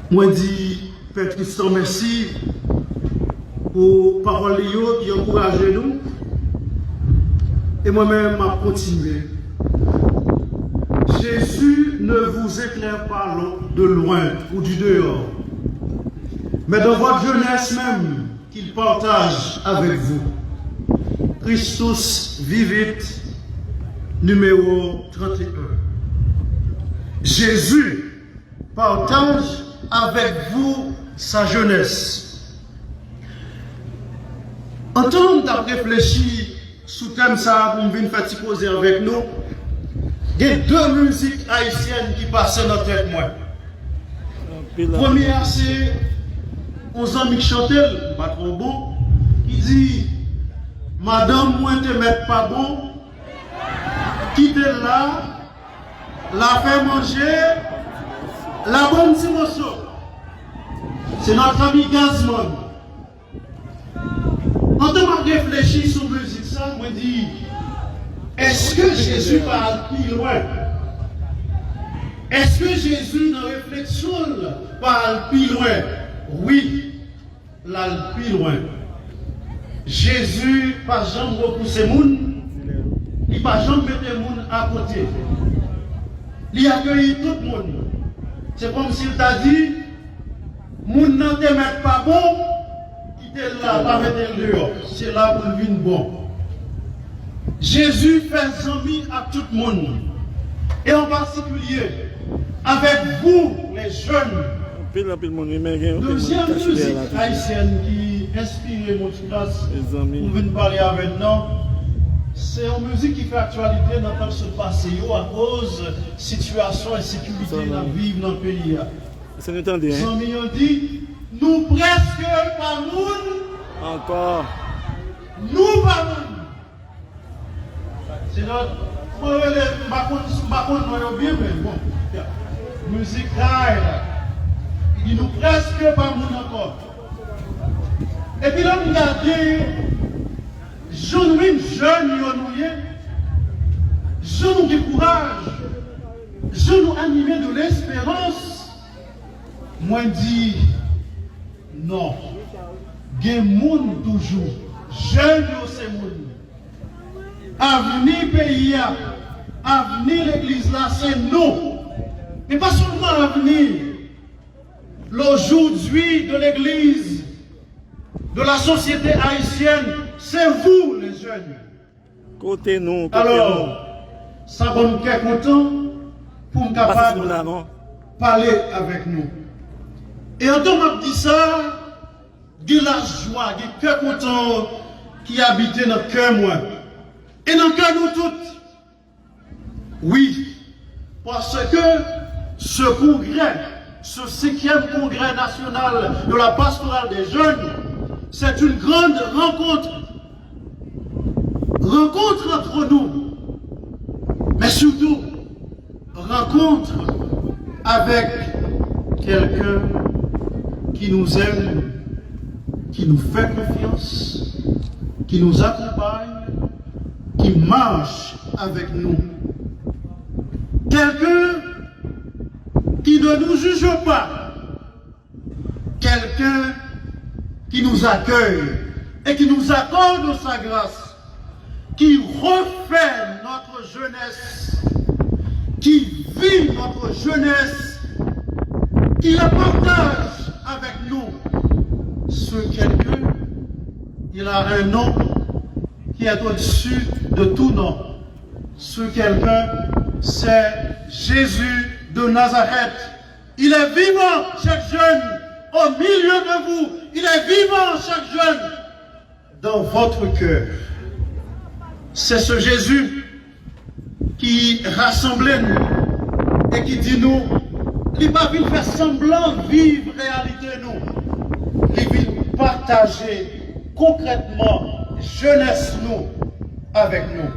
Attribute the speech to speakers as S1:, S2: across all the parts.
S1: Moi dis, Père Tristan, merci pour paroles qui encouragent nous. Et moi-même, je continuer. Jésus ne vous éclaire pas de loin ou du dehors, mais dans votre jeunesse même qu'il partage avec vous. Christus vivit, numéro 31. Jésus partage avec vous sa jeunesse. En tant que réfléchi sous thème ça pour venir faire poser avec nous, il y a deux musiques haïtiennes qui passent dans notre tête. Première, c'est on ami Chantel, pas trop bon, qui dit Madame, moi te mets pas bon, quittez là, la fait manger, la bonne petit morceau. C'est notre ami Gazman. Quand on réfléchit sur la musique, ça, on dit est-ce que Jésus parle plus loin? Est-ce que Jésus, dans la réflexion, parle plus loin? Oui, là, plus loin. Jésus, pas jamais repousser moun, il pas jamais mettre moun à côté. Il accueille tout le monde. C'est comme s'il t'a dit, moun nan te met pas bon, qui te là, pas mettre dehors. C'est là pour venir bon. Jésus fait amis à tout le monde. Et en particulier, avec vous, les jeunes. Deuxième musique haïtienne qui inspire mon classe pour venir parler avec nous, c'est une musique qui fait actualité dans le temps se passer à cause de la situation et sécurité dans le pays.
S2: Ça nous entendez, hein?
S1: Les amis ont dit, nous presque pas moun.
S2: Encore.
S1: Nous pas moun. C'est notre. Moi, je ne bien, mais bon. Musique là. Il nous presque pas moun encore. Et puis là, regardez, jeunes, jeunes de courage, jeunes animés de l'espérance. Moi, dis non. Gen moun toujours. Jeunes, c'est moun. Avenir pays, avenir l'église là, c'est nous. Mais pas seulement l'avenir. L'aujourd'hui de l'église, de la société haïtienne, c'est vous les jeunes.
S2: Côté nous.
S1: Alors, ça va nous faire content pour nous capable de parler avec nous. Et en tant que dit ça, de la joie, de cœur content qui habite dans le cœur moi. Et dans le cœur nous toutes. Oui, parce que ce congrès, ce 5e congrès national de la pastorale des jeunes, c'est une grande rencontre. Rencontre entre nous, mais surtout, rencontre avec quelqu'un qui nous aime, qui nous fait confiance, qui nous accompagne, qui marche avec nous. Quelqu'un qui ne nous juge pas. Quelqu'un qui nous accueille et qui nous accorde sa grâce, qui refait notre jeunesse, qui vit notre jeunesse, qui la partage avec nous. Ce quelqu'un, il a un nom qui est au-dessus de tout nom. Ce quelqu'un, c'est Jésus de Nazareth. Il est vivant, chaque jeune, au milieu de vous. Il est vivant, chaque jeune, dans votre cœur. C'est ce Jésus qui rassemble nous et qui dit nous, il va venir faire semblant vivre réalité nous. Il va partager concrètement jeunesse nous avec nous.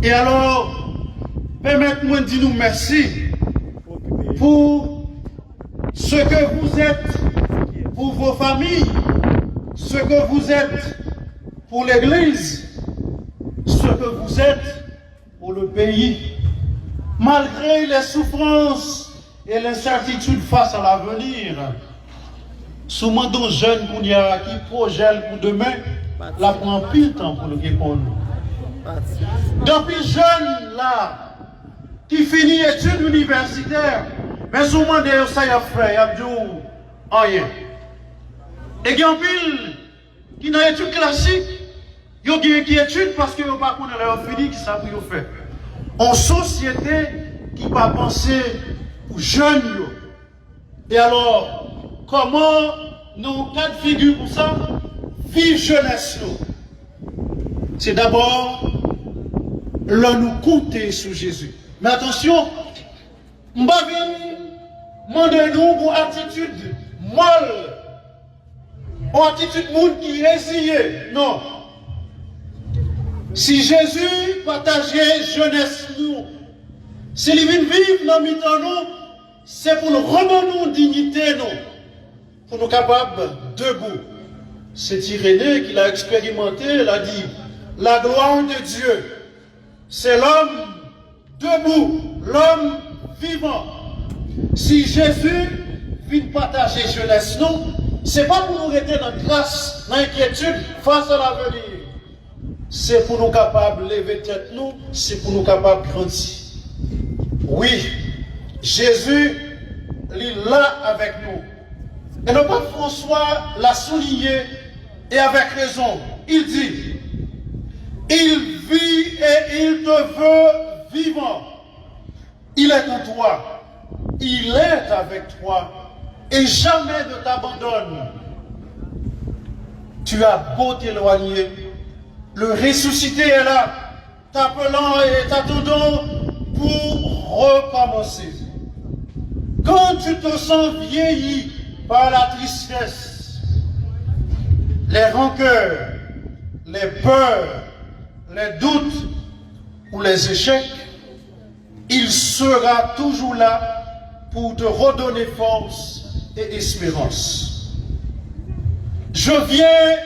S1: Et alors, permettez-moi de dire nous merci pour ce que vous êtes pour vos familles, ce que vous êtes pour l'Église, ce que vous êtes pour le pays. Malgré les souffrances et l'incertitude face à l'avenir. Souvent, nos jeunes qui projettent pour demain, la prend pile temps pour nous répondre. Depuis jeunes là, qui finit études universitaires, mais souvent d'ailleurs ça y a fait, il y a dit rien. Et il y a un pile qui n'a études classiques, il y a qui études parce qu'ils n'ont pas connu leur fini, qui savent ce qu'ils fait. En société qui va penser aux jeunes. Et alors, comment nous, quatre figures pour ça, vivre jeunesse nous? C'est d'abord, là nous compter sur Jésus. Mais attention, nous ne demandons pour attitude molle, pour attitude monde qui résille. Non. Si Jésus partageait jeunesse nous, s'il vient vivre dans nous, c'est pour nous remonter notre dignité, nous, pour nous capables debout. C'est Irénée qui l'a expérimenté, il a dit, la gloire de Dieu, c'est l'homme debout, l'homme vivant. Si Jésus vient partager jeunesse nous, c'est pas pour nous rester dans grâce, dans l'inquiétude face à l'avenir. C'est pour nous capables de lever tête nous, c'est pour nous capables de grandir. Oui, Jésus est là avec nous. Et le pape François l'a souligné, et avec raison. Il dit, il vit et il te veut vivant. Il est en toi, il est avec toi, et jamais ne t'abandonne. Tu as beau t'éloigner, le ressuscité est là, t'appelant et t'attendant pour recommencer. Quand tu te sens vieilli par la tristesse, les rancœurs, les peurs, les doutes ou les échecs, il sera toujours là pour te redonner force et espérance. Je viens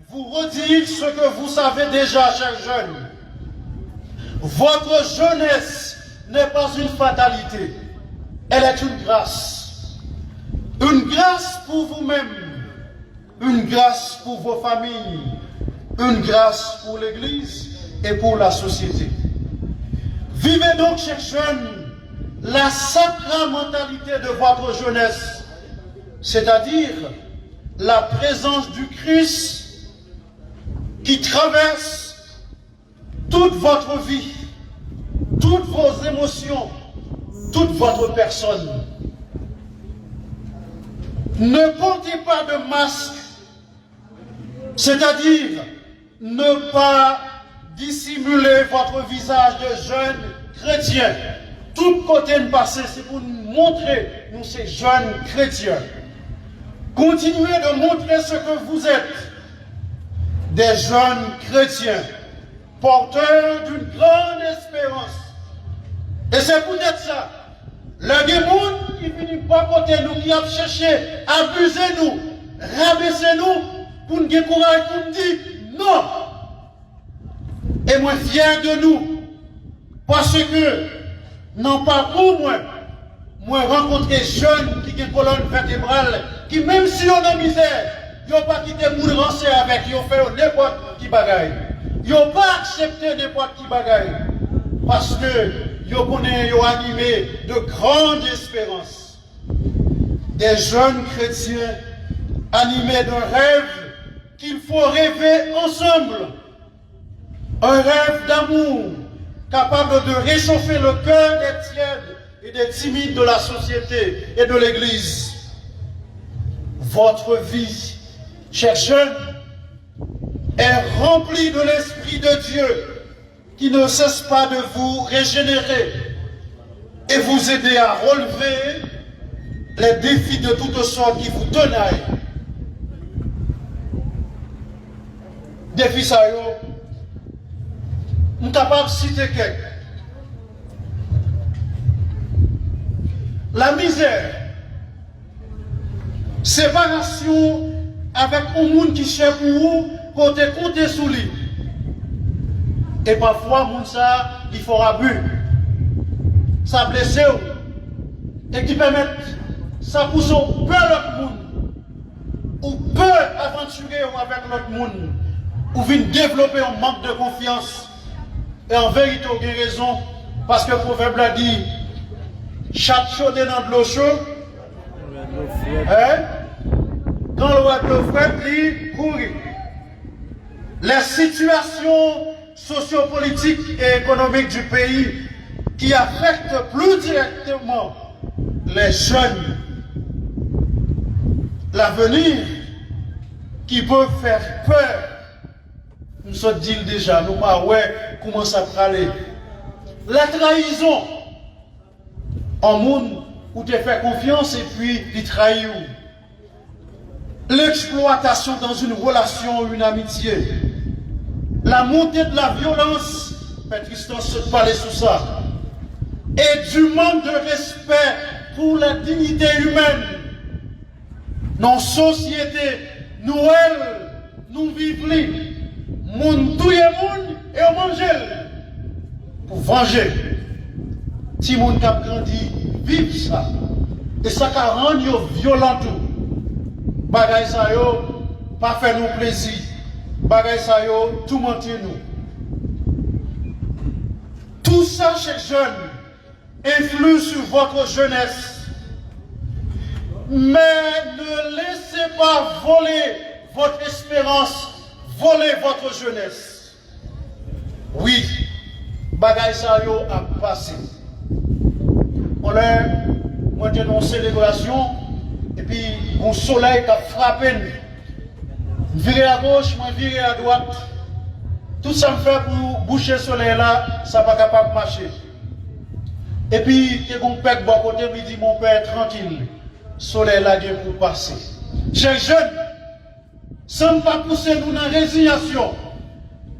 S1: vous redire ce que vous savez déjà, chers jeunes. Votre jeunesse n'est pas une fatalité, elle est une grâce. Une grâce pour vous-même, une grâce pour vos familles, une grâce pour l'Église et pour la société. Vivez donc, chers jeunes, la sacramentalité de votre jeunesse, c'est-à-dire la présence du Christ qui traverse toute votre vie, toutes vos émotions, toute votre personne. Ne portez pas de masque, c'est-à-dire ne pas dissimuler votre visage de jeune chrétien. Tout côté de passé, c'est pour nous montrer, nous ces jeunes chrétiens. Continuez de montrer ce que vous êtes, des jeunes chrétiens, porteurs d'une grande espérance. Et c'est peut-être ça. Le démon qui finit par côté nous, qui a cherché à abuser nous, rabaisser nous, pour nous décourager, pour nous dire non. Et moi fier de nous, parce que, non pas pour moi rencontré des jeunes qui ont une colonne vertébrale, qui même si on est en misère, ils n'ont pas quitté mourir avec, ils ont fait n'importe qui bagaille. Ils n'ont pas accepté n'importe qui bagaille. Parce que ils ont animé de grandes espérances. Des jeunes chrétiens animés d'un rêve qu'il faut rêver ensemble. Un rêve d'amour capable de réchauffer le cœur des tièdes et des timides de la société et de l'Église. Votre vie, chers jeunes, est remplie de l'Esprit de Dieu qui ne cesse pas de vous régénérer et vous aider à relever les défis de toutes sortes qui vous tenaillent. Défis ça, je suis capable de citer quelques. La misère, séparation avec un monde qui cherche pour vous, côté compter sous lui. Et parfois, moun ça, il faut abus. Ça blesse. et qui permettent ça pousse au peu l'autre monde, ou peut aventurer avec l'autre monde, ou vient développer un manque de confiance. Et en vérité, on a raison, parce que le proverbe a dit, chaque chose dans de l'eau chaude, quand le roi de l'eau froide dit, courir. Les situations sociopolitiques et économiques du pays qui affectent plus directement les jeunes, l'avenir qui peut faire peur. Nous sommes dit déjà, nous pas ouais comment ça va aller. La trahison en monde où tu fais confiance et puis tu trahis. L'exploitation dans une relation ou une amitié. La montée de la violence, Tristan se parlait sur ça. Et du manque de respect pour la dignité humaine. Dans la société, nous vivons, nous tuons et on mange. Pour venger. Si moun kap grandi, vive ça. Et ça ka rend yo violent tout. Bagay sa yo, pas fait nous plaisir. Bagay sa yo, tout mentir nous. Tout ça, chers jeunes, influe sur votre jeunesse. Mais ne laissez pas voler votre espérance, voler votre jeunesse. Oui, bagay sa yo a passé. On l'a, moi j'étais en célébration, et puis mon soleil qui a frappé. Virer à gauche, moi virer à droite. Tout ça me fait pour boucher le soleil là, ça pas capable de marcher. Et puis, il y a un père de bon côté, il dit, mon père, tranquille, le soleil là est pour passer. Chers jeunes, ça ne pas pousser nous dans la résignation.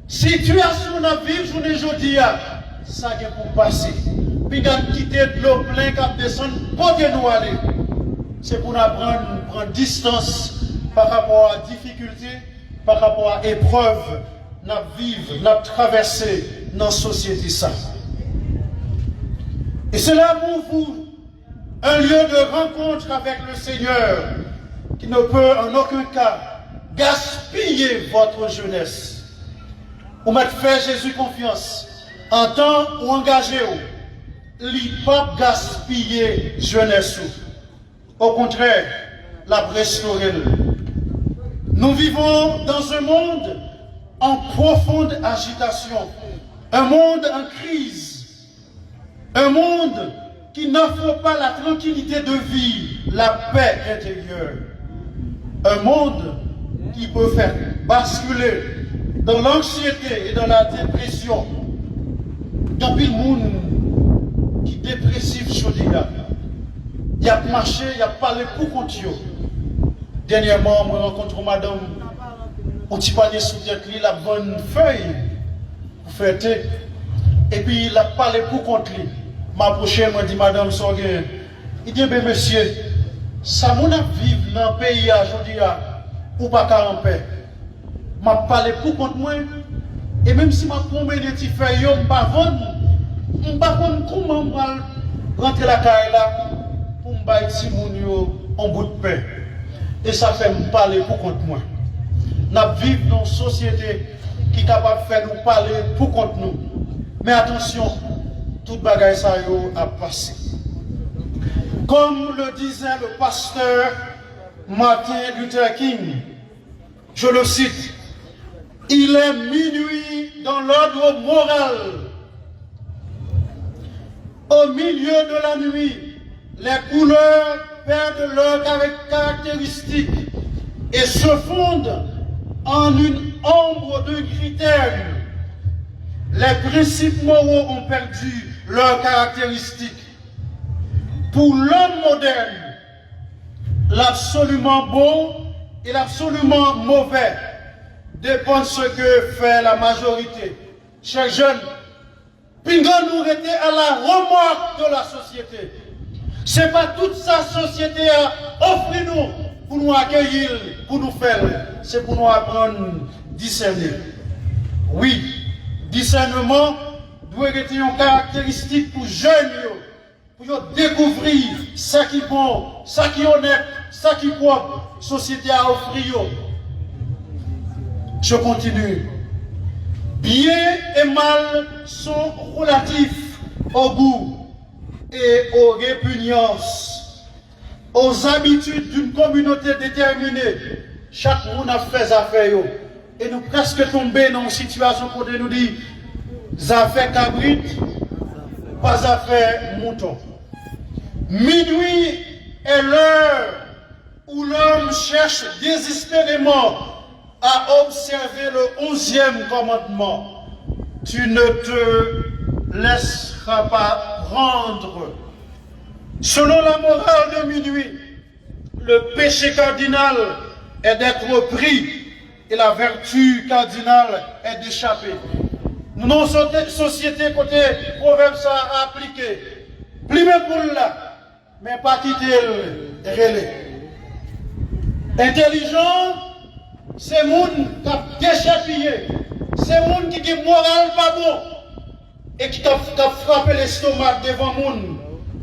S1: Situation dans la vie, journée aujourd'hui, ça est pour passer. Puis, quand quitter de l'eau plein, quand descendre, côté nous aller. C'est pour nous prendre distance par rapport à difficultés, par rapport à épreuves, nous vivre, nous traverser dans la société ça. Et c'est là pour vous un lieu de rencontre avec le Seigneur qui ne peut en aucun cas gaspiller votre jeunesse. Ou mettre faire Jésus confiance en temps ou engagé ou, il ne pas gaspiller jeunesse. Au contraire, la restaurer. Nous vivons dans un monde en profonde agitation, un monde en crise. Un monde qui n'offre pas la tranquillité de vie, la paix intérieure. Un monde qui peut faire basculer dans l'anxiété et dans la dépression. Dans le monde qui est dépressif, il a marché, il a parlé pour compte. Dernièrement, je rencontre madame, on t'y parlait sous la bonne feuille pour fêter. Et puis il a parlé pour compte lui. M'a approché, m'a dit madame Sorgue, il dit ben monsieur, ça mon a vivre dans le pays aujourd'hui ou pas qu'à en paix. M'a parlé pour compte moi. Et même si m'a tombé des petits feuilles, je ne sais pas comment je vais rentrer la caille là pour me battre si mon en bout de paix. Et ça fait me parler pour compte moi. Nous vivons dans une société qui est capable de faire nous parler pour compte nous. Mais attention, tout bagaille ça a passé. Comme le disait le pasteur Martin Luther King, je le cite, il est minuit dans l'ordre moral. Au milieu de la nuit, les couleurs perdent leurs caractéristiques et se fondent en une ombre de critères. Les principes moraux ont perdu leurs caractéristiques. Pour l'homme moderne, l'absolument bon et l'absolument mauvais dépend de ce que fait la majorité. Chers jeunes, Pingon nous était à la remorque de la société. Ce n'est pas toute sa société à offrir nous pour nous accueillir, pour nous faire. C'est pour nous apprendre à discerner. Oui, discernement doit être une caractéristique pour jeunes pour découvrir ça qui est bon, ça qui est honnête, ça qui est propre, société a offert. Je continue. Bien et mal sont relatifs au goût et aux répugnances, aux habitudes d'une communauté déterminée. Chaque monde a fait affaire. Et nous presque tombés dans une situation où nous dit affaire cabrit, pas affaire mouton. Minuit est l'heure où l'homme cherche désespérément à observer le 11e commandement. Tu ne te laisseras pas prendre. Selon la morale de minuit, le péché cardinal est d'être pris et la vertu cardinale est d'échapper. Nous avons une société côté proverbe ça à appliquer. Plimer pour là, mais pas quitter le relais. Intelligent, c'est monde qui a déchapillé. C'est monde qui a moral pas bon et qui a frappé l'estomac devant monde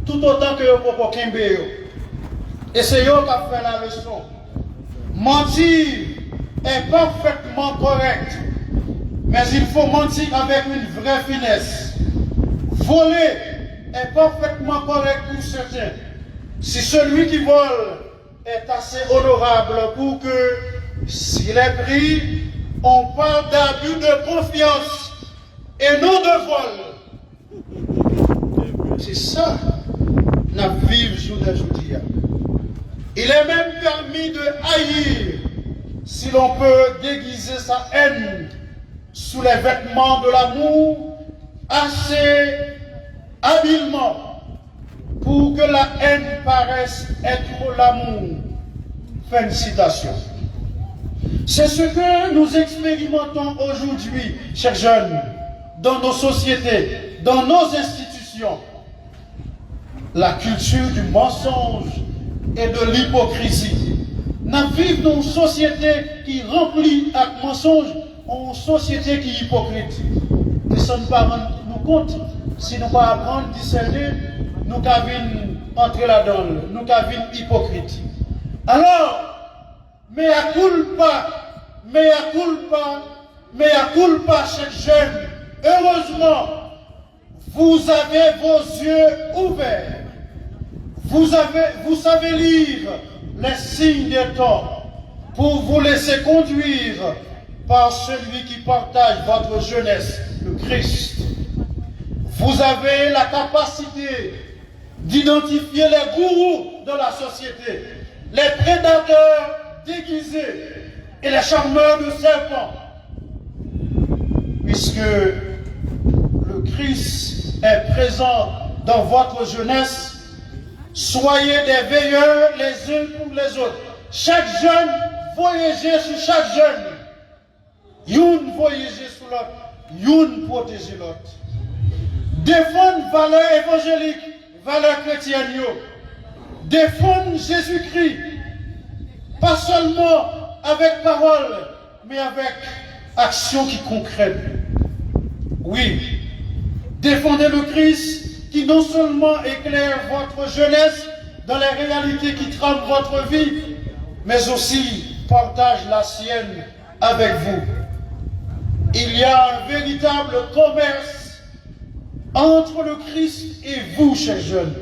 S1: tout autant que le popo Kimbe. Et c'est eux qui ont fait la leçon. Mentir est parfaitement correct, mais il faut mentir avec une vraie finesse. Voler est parfaitement correct pour certains. Si celui qui vole est assez honorable pour que, s'il est pris, on parle d'abus de confiance et non de vol. C'est ça, la vive sous les jours. Il est même permis de haïr si l'on peut déguiser sa haine sous les vêtements de l'amour assez habilement pour que la haine paraisse être l'amour. Fin de citation. C'est ce que nous expérimentons aujourd'hui, chers jeunes, dans nos sociétés, dans nos institutions. La culture du mensonge et de l'hypocrisie. Nous vivons dans une société qui remplit avec mensonge, une société qui est hypocrite. Nous ne sommes pas rendre nous compte, si nous ne pas apprendre à discerner, nous avons entrer là-dedans, nous avons hypocrite. Alors, mea culpa, chers jeunes, heureusement, vous avez vos yeux ouverts. Vous savez lire les signes des temps pour vous laisser conduire par celui qui partage votre jeunesse, le Christ. Vous avez la capacité d'identifier les gourous de la société, les prédateurs déguisés et les charmeurs de serpents. Puisque le Christ est présent dans votre jeunesse, soyez des veilleurs les uns pour les autres. Chaque jeune voyager sur chaque jeune. Youn voyager sur l'autre, youn protéger l'autre. Défendre valeurs évangéliques, valeurs chrétiennes. Défendre Jésus-Christ. Pas seulement avec parole, mais avec action qui concrète. Oui, défendez le Christ qui non seulement éclaire votre jeunesse dans les réalités qui trament votre vie, mais aussi partage la sienne avec vous. Il y a un véritable commerce entre le Christ et vous, chers jeunes.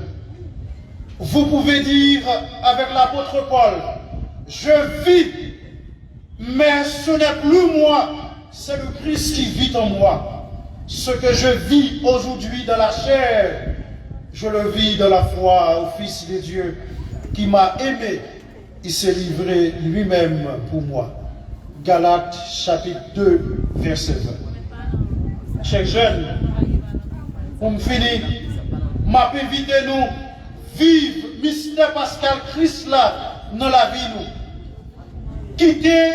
S1: Vous pouvez dire avec l'apôtre Paul, je vis, mais ce n'est plus moi, c'est le Christ qui vit en moi. Ce que je vis aujourd'hui dans la chair, je le vis dans la foi au Fils de Dieu qui m'a aimé. Il s'est livré lui-même pour moi. Galates chapitre 2, verset 20. Chers jeunes, pour me finir, m'a invité nous vivre mystère Pascal Christ là dans la vie nous. Quitter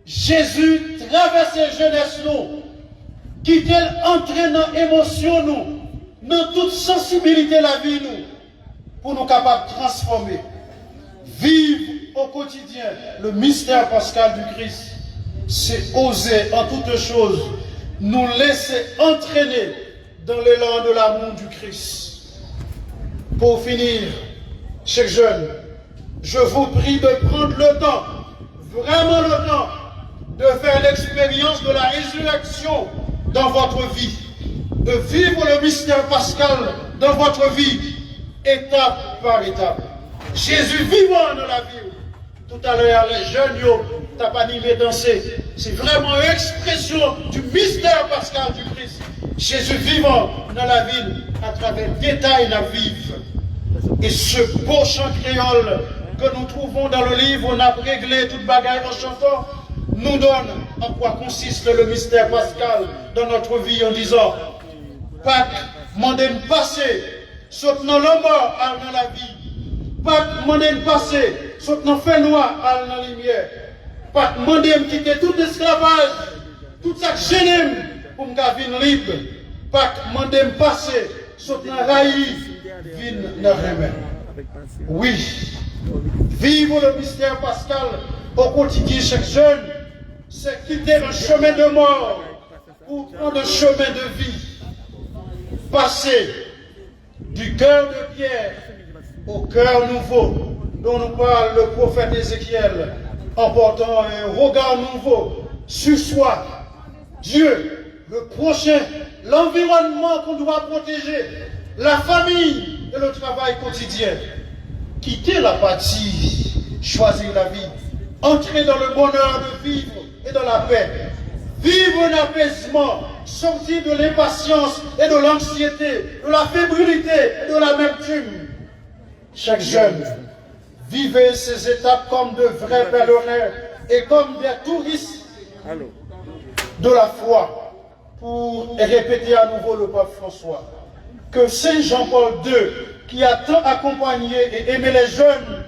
S1: Jésus, traverser jeunesse nous. Quitter entrer dans l'émotion nous, dans toute sensibilité de la vie nous, pour nous capables de transformer. Vivre au quotidien le mystère pascal du Christ, c'est oser en toutes choses nous laisser entraîner dans l'élan de l'amour du Christ. Pour finir, chers jeunes, je vous prie de prendre le temps, vraiment le temps, de faire l'expérience de la résurrection dans votre vie, de vivre le mystère pascal dans votre vie, étape par étape. Jésus vivant dans la vie. Tout à l'heure, les jeunes, t'as pas animé danser. C'est vraiment l'expression du mystère pascal du Christ. Jésus vivant dans la ville à travers détails la vive. Et ce beau chant créole que nous trouvons dans le livre, on a réglé toute bagaille en chantant, nous donne en quoi consiste le mystère pascal dans notre vie en disant Pâques, mandez passer, saute dans le mort, dans la vie. Pâques, mandez passer, saute dans le feu noir, dans la lumière. Pâques, mandez quitter tout esclavage, tout ça que j'aime pour me vivre libre. Pâques, mandez passer, saute dans la raï, vine dans le remède. Oui, vivre le mystère pascal au quotidien chaque jeune, c'est quitter le chemin de mort pour prendre le chemin de vie. Passer du cœur de pierre au cœur nouveau dont nous parle le prophète Ézéchiel en portant un regard nouveau sur soi, Dieu, le prochain, l'environnement qu'on doit protéger, la famille et le travail quotidien. Quitter la partie, choisir la vie, entrer dans le bonheur de vivre et dans la paix, vivre un apaisement, sortir de l'impatience et de l'anxiété, de la fébrilité et de l'amertume. Chaque jeune, vivez ces étapes comme de vrais pèlerins et comme des touristes de la foi, pour répéter à nouveau le pape François, que Saint Jean-Paul II, qui a tant accompagné et aimé les jeunes,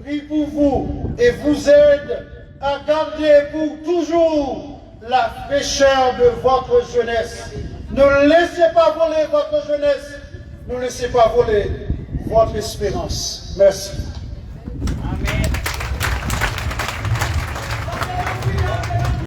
S1: prie pour vous et vous aide à garder pour toujours la fraîcheur de votre jeunesse. Ne laissez pas voler votre jeunesse, ne laissez pas voler votre espérance. Merci.